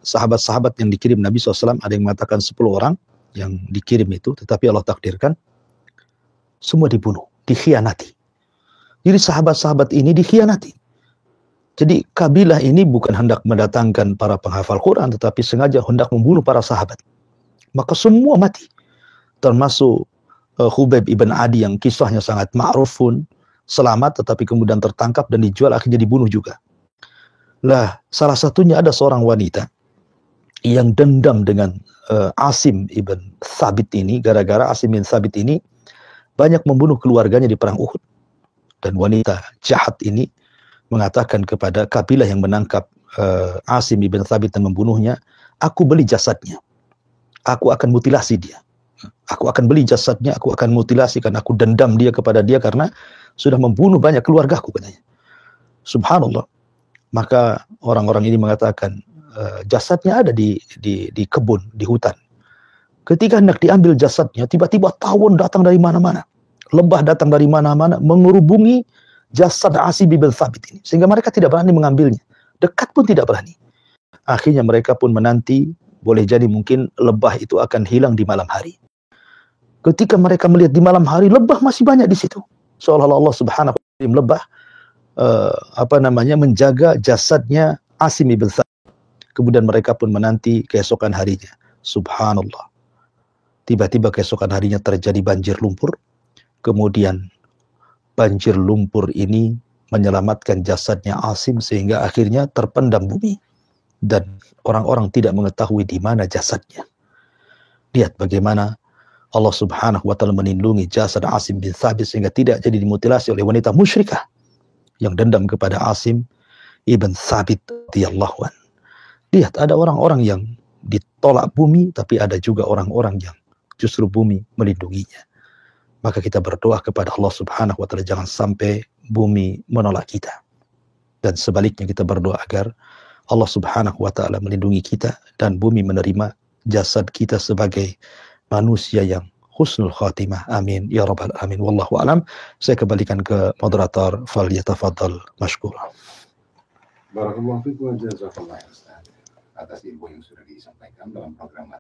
sahabat-sahabat yang dikirim Nabi SAW. Ada yang mengatakan 10 orang yang dikirim itu, tetapi Allah takdirkan semua dibunuh, dikhianati. Jadi sahabat-sahabat ini dikhianati. Jadi kabilah ini bukan hendak mendatangkan para penghafal Quran, tetapi sengaja hendak membunuh para sahabat. Maka semua mati. Termasuk Khubayb ibn Adi yang kisahnya sangat ma'rufun, selamat tetapi kemudian tertangkap dan dijual, akhirnya dibunuh juga. Lah, salah satunya ada seorang wanita yang dendam dengan Asim ibn Thabit ini, gara-gara Asim ibn Thabit ini banyak membunuh keluarganya di perang Uhud. Dan wanita jahat ini mengatakan kepada kabilah yang menangkap Asim ibn Thabit dan membunuhnya, aku beli jasadnya, aku akan mutilasi dia. Aku akan beli jasadnya, aku akan mutilasi karena aku dendam dia kepada dia karena sudah membunuh banyak keluargaku, katanya. Subhanallah. Maka orang-orang ini mengatakan jasadnya ada di kebun, di hutan. Ketika hendak diambil jasadnya, tiba-tiba tawon datang dari mana-mana, lebah datang dari mana-mana mengerubungi jasad Asim bin Thabit ini, sehingga mereka tidak berani mengambilnya, dekat pun tidak berani. Akhirnya mereka pun menanti, boleh jadi mungkin lebah itu akan hilang di malam hari. Ketika mereka melihat di malam hari, lebah masih banyak di situ. Seolah-olah Allah Subhanahu wa Ta'ala lebah menjaga jasadnya Asim bin Thabit. Kemudian mereka pun menanti keesokan harinya. Subhanallah. Tiba-tiba keesokan harinya terjadi banjir lumpur. Kemudian banjir lumpur ini menyelamatkan jasadnya Asim sehingga akhirnya terpendam bumi. Dan orang-orang tidak mengetahui di mana jasadnya. Lihat bagaimana Allah Subhanahu wa Ta'ala melindungi jasad Asim bin Thabit sehingga tidak jadi dimutilasi oleh wanita musyrikah yang dendam kepada Asim ibn Thabit radhiyallahu anhu. Lihat, ada orang-orang yang ditolak bumi, tapi ada juga orang-orang yang justru bumi melindunginya. Maka kita berdoa kepada Allah Subhanahu wa Ta'ala jangan sampai bumi menolak kita. Dan sebaliknya kita berdoa agar Allah Subhanahu wa Ta'ala melindungi kita dan bumi menerima jasad kita sebagai manusia yang husnul khatimah. Amin ya rabbal alamin. Wallahu alam. Saya kembalikan ke moderator, falyatafaddal mashkura. Barakallahu fikum wa jazakallahu khairan atas ilmu yang sudah disampaikan dalam program